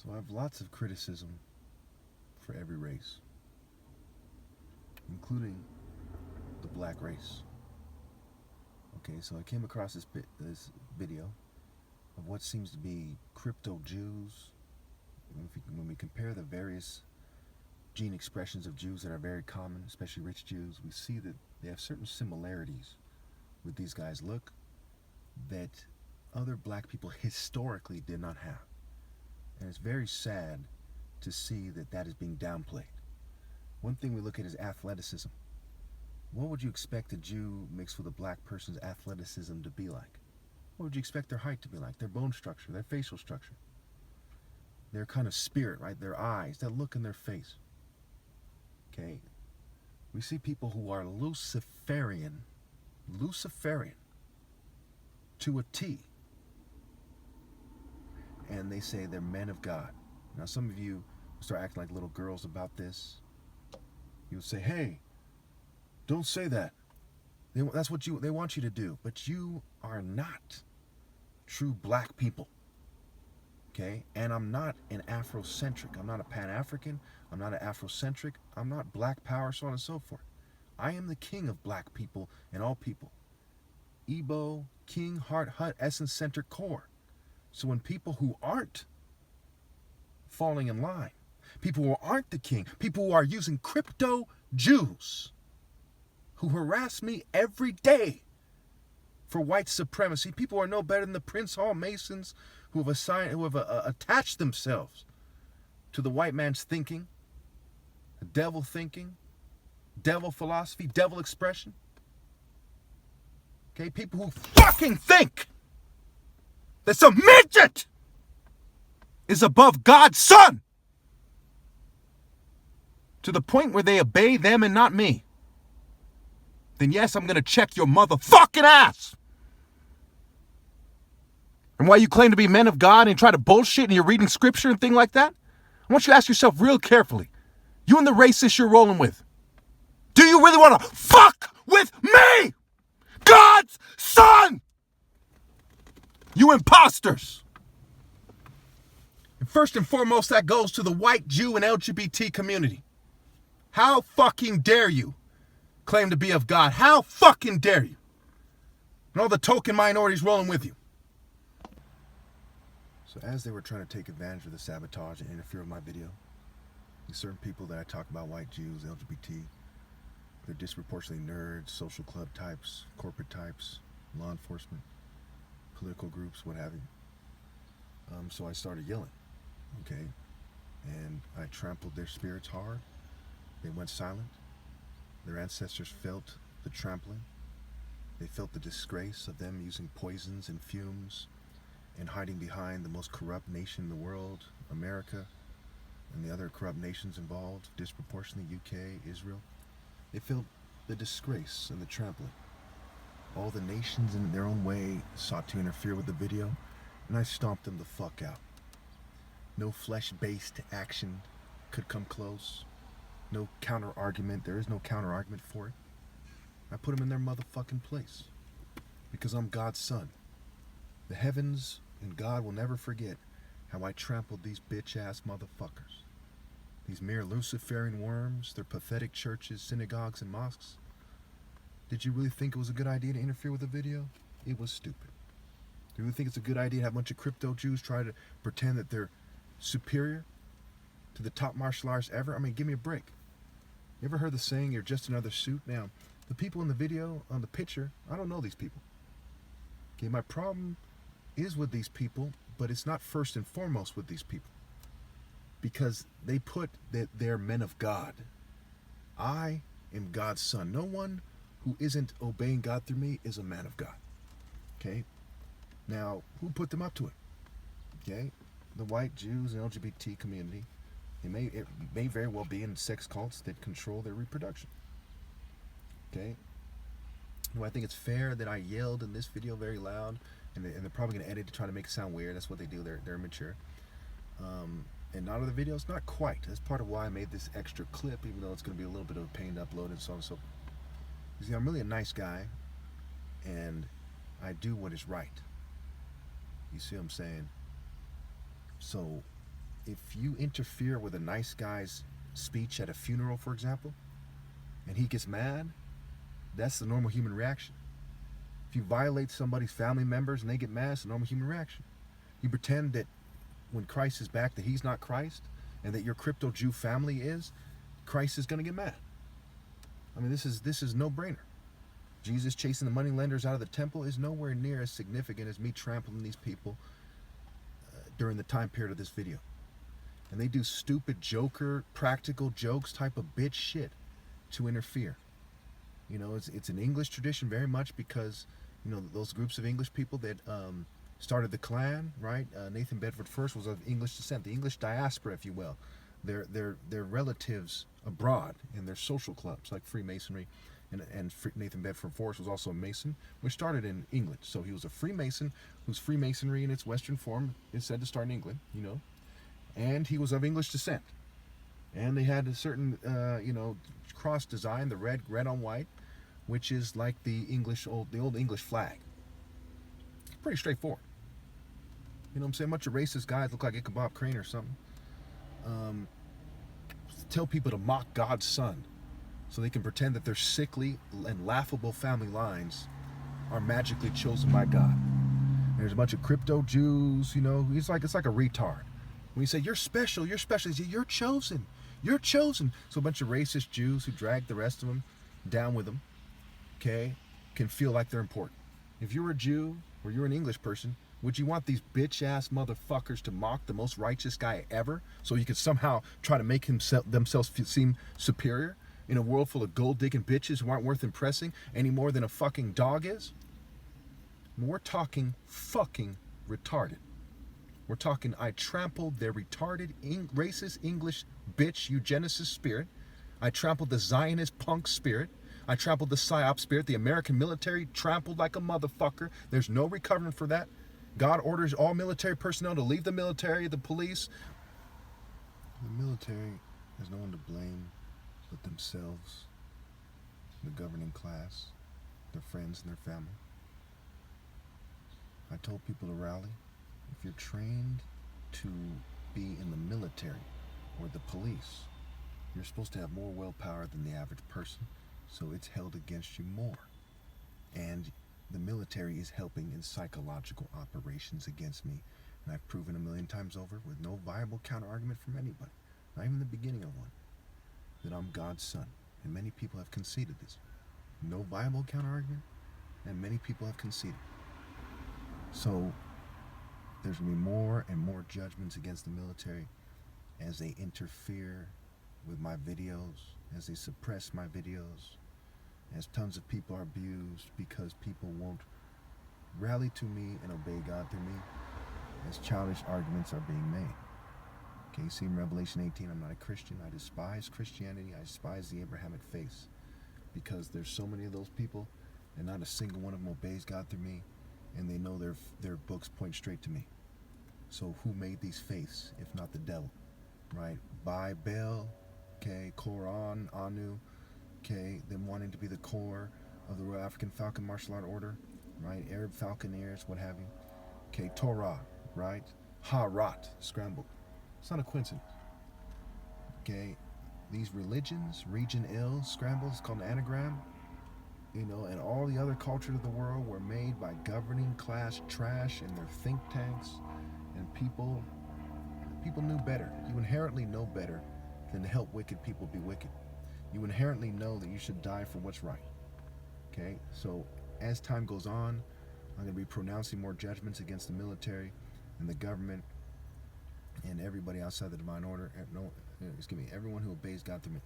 So I have lots of criticism for every race, including the black race. Okay, so I came across this video of what seems to be crypto Jews. When we compare the various gene expressions of Jews that are very common, especially rich Jews, we see that they have certain similarities with these guys look that other black people historically did not have. And it's very sad to see that that is being downplayed. One thing we look at is athleticism. What would you expect a Jew mixed with a black person's athleticism to be like? What would you expect their height to be like? Their bone structure, their facial structure, their kind of spirit, right? Their eyes, that look in their face. Okay? We see people who are Luciferian to a T. And they say they're men of God. Now some of you start acting like little girls about this. You would say, hey, don't say that. That's what they want you to do. But you are not true black people. Okay? And I'm not an Afrocentric. I'm not a Pan-African. I'm not an Afrocentric. I'm not black power, so on and so forth. I am the king of black people and all people. Igbo, King, Heart, Hut, Essence-centric core. So when people who aren't falling in line, people who aren't the king, people who are using crypto Jews, who harass me every day for white supremacy, people who are no better than the Prince Hall Masons who have attached themselves to the white man's thinking, the devil thinking, devil philosophy, devil expression. Okay, people who fucking think that some midget is above God's son to the point where they obey them and not me, then yes, I'm going to check your motherfucking ass. And while you claim to be men of God and try to bullshit and you're reading scripture and things like that, I want you to ask yourself real carefully, you and the racist you're rolling with, do you really want to fuck with me, God's son? You imposters. And first and foremost, that goes to the white Jew and LGBT community. How fucking dare you claim to be of God? How fucking dare you? And all the token minorities rolling with you. So as they were trying to take advantage of the sabotage and interfere with my video, these certain people that I talk about, white Jews, LGBT, they're disproportionately nerds, social club types, corporate types, law enforcement, political groups, what have you. So I started yelling, okay? And I trampled their spirits hard. They went silent. Their ancestors felt the trampling. They felt the disgrace of them using poisons and fumes and hiding behind the most corrupt nation in the world, America, and the other corrupt nations involved, disproportionately UK, Israel. They felt the disgrace and the trampling. All the nations in their own way sought to interfere with the video, and I stomped them the fuck out. No flesh-based action could come close. No counter-argument. There is no counter-argument for it. I put them in their motherfucking place. Because I'm God's son. The heavens and God will never forget how I trampled these bitch-ass motherfuckers. These mere Luciferian worms, their pathetic churches, synagogues, and mosques. Did you really think it was a good idea to interfere with the video? It was stupid. Do you really think it's a good idea to have a bunch of crypto Jews try to pretend that they're superior to the top martial artists ever? I mean, give me a break. You ever heard the saying, you're just another suit? Now, the people in the video, on the picture, I don't know these people. Okay, my problem is with these people, but it's not first and foremost with these people. Because they put that they're men of God. I am God's son. No one who isn't obeying God through me is a man of God. Okay? Now, who put them up to it? Okay? The white Jews and LGBT community. It may very well be in sex cults that control their reproduction. Okay? Do I think it's fair that I yelled in this video very loud? And they're probably going to edit to try to make it sound weird. That's what they do. They're immature. And not other videos? Not quite. That's part of why I made this extra clip, even though it's going to be a little bit of a pain to upload and so on and so forth. You see, I'm really a nice guy, and I do what is right. You see what I'm saying? So if you interfere with a nice guy's speech at a funeral, for example, and he gets mad, that's the normal human reaction. If you violate somebody's family members and they get mad, it's a normal human reaction. You pretend that when Christ is back that he's not Christ, and that your crypto Jew family is, Christ is going to get mad. I mean, this is no-brainer. Jesus chasing the moneylenders out of the temple is nowhere near as significant as me trampling these people during the time period of this video. And they do stupid joker, practical jokes type of bitch shit to interfere. You know, it's an English tradition very much because, you know, those groups of English people that started the Klan, right? Nathan Bedford First was of English descent, the English diaspora, if you will. Their relatives abroad in their social clubs like Freemasonry, and Nathan Bedford Forrest was also a Mason, which started in England. So he was a Freemason whose Freemasonry in its Western form is said to start in England, you know, and he was of English descent. And they had a certain, you know, cross design, the red on white, which is like the old English flag. Pretty straightforward. You know what I'm saying? A bunch of racist guys look like Ichabod Crane or something. Tell people to mock God's son so they can pretend that their sickly and laughable family lines are magically chosen by God. And there's a bunch of crypto Jews, you know, it's like a retard. When you say, you're special, he says, you're chosen. You're chosen. So a bunch of racist Jews who drag the rest of them down with them, okay, can feel like they're important. If you're a Jew or you're an English person, would you want these bitch-ass motherfuckers to mock the most righteous guy ever so you could somehow try to make themselves seem superior in a world full of gold-digging bitches who aren't worth impressing any more than a fucking dog is? We're talking fucking retarded. We're talking, I trampled their retarded, racist English bitch eugenicist spirit. I trampled the Zionist punk spirit. I trampled the PSYOP spirit. The American military trampled like a motherfucker. There's no recovering for that. God orders all military personnel to leave the military, the police. The military has no one to blame but themselves, the governing class, their friends and their family. I told people to rally. If you're trained to be in the military or the police, you're supposed to have more willpower than the average person, so it's held against you more. And the military is helping in psychological operations against me. And I've proven a million times over with no viable counter-argument from anybody, not even the beginning of one, that I'm God's son. And many people have conceded this. No viable counter-argument, and many people have conceded. So there's going to be more and more judgments against the military as they interfere with my videos, as they suppress my videos, as tons of people are abused because people won't rally to me and obey God through me, as childish arguments are being made. Okay, you see in Revelation 18, I'm not a Christian. I despise Christianity. I despise the Abrahamic faith because there's so many of those people and not a single one of them obeys God through me, and they know their books point straight to me. So who made these faiths if not the devil, right? Baal, okay, Quran, Anu, okay, them wanting to be the core of the Royal African Falcon Martial Art Order, right? Arab Falconeers, what have you. Okay, Torah, right? Harat, scrambled. It's not a coincidence. Okay, these religions, Region L, scrambled, it's called an anagram, you know, and all the other cultures of the world were made by governing class trash and their think tanks, and people knew better. You inherently know better than to help wicked people be wicked. You inherently know that you should die for what's right. Okay, so as time goes on, I'm going to be pronouncing more judgments against the military and the government and everybody outside the divine order. Everyone who obeys God through me.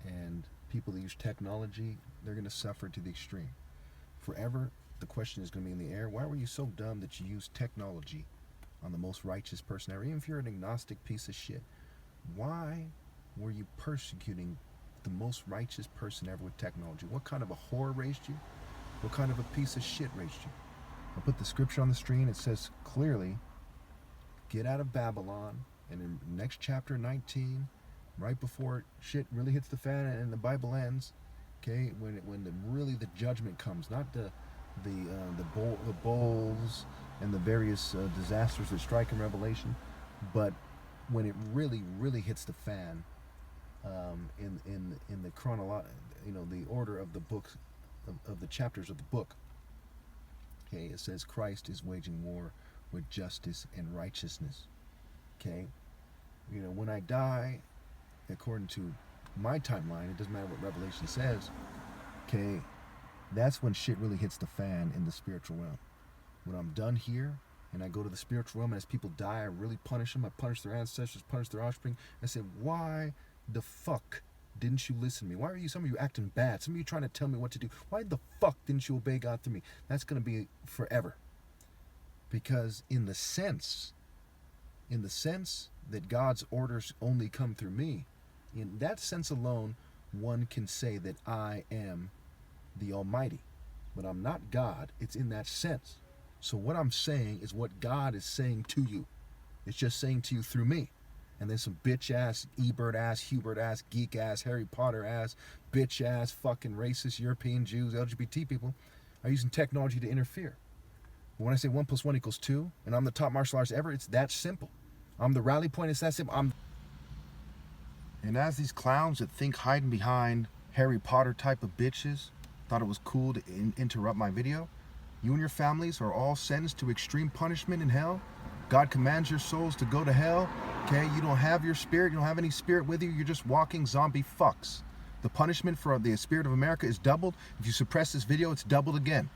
And people that use technology, they're going to suffer to the extreme. Forever, the question is going to be in the air. Why were you so dumb that you used technology on the most righteous person ever? Even if you're an agnostic piece of shit, why were you persecuting the most righteous person ever with technology? What kind of a whore raised you? What kind of a piece of shit raised you? I'll put the scripture on the screen. It says clearly, get out of Babylon. And in next chapter 19, right before shit really hits the fan and the Bible ends, okay, when the judgment comes, not the bowls and the various disasters that strike in Revelation, But when it really hits the fan, in the the order of the book, of the chapters of the book, okay, it says Christ is waging war with justice and righteousness. Okay, when I die, according to my timeline, it doesn't matter what Revelation says. Okay, that's when shit really hits the fan in the spiritual realm. When I'm done here and I go to the spiritual realm, and as people die, I really punish them. I punish their ancestors, punish their offspring. I say, why the fuck didn't you listen to me? Why are some of you acting bad? Some of you trying to tell me what to do. Why the fuck didn't you obey God through me? That's going to be forever. Because in the sense that God's orders only come through me, in that sense alone, one can say that I am the Almighty. But I'm not God. It's in that sense. So what I'm saying is what God is saying to you. It's just saying to you through me. And then some bitch ass, Ebert ass, Hubert ass, geek ass, Harry Potter ass, bitch ass, fucking racist European Jews, LGBT people are using technology to interfere. But when I say 1 + 1 = 2, and I'm the top martial artist ever, it's that simple. I'm the rally point, it's that simple. And as these clowns that think hiding behind Harry Potter type of bitches thought it was cool to interrupt my video, you and your families are all sentenced to extreme punishment in hell. God commands your souls to go to hell. Okay, you don't have your spirit. You don't have any spirit with you. You're just walking zombie fucks. The punishment for the spirit of America is doubled. If you suppress this video, it's doubled again.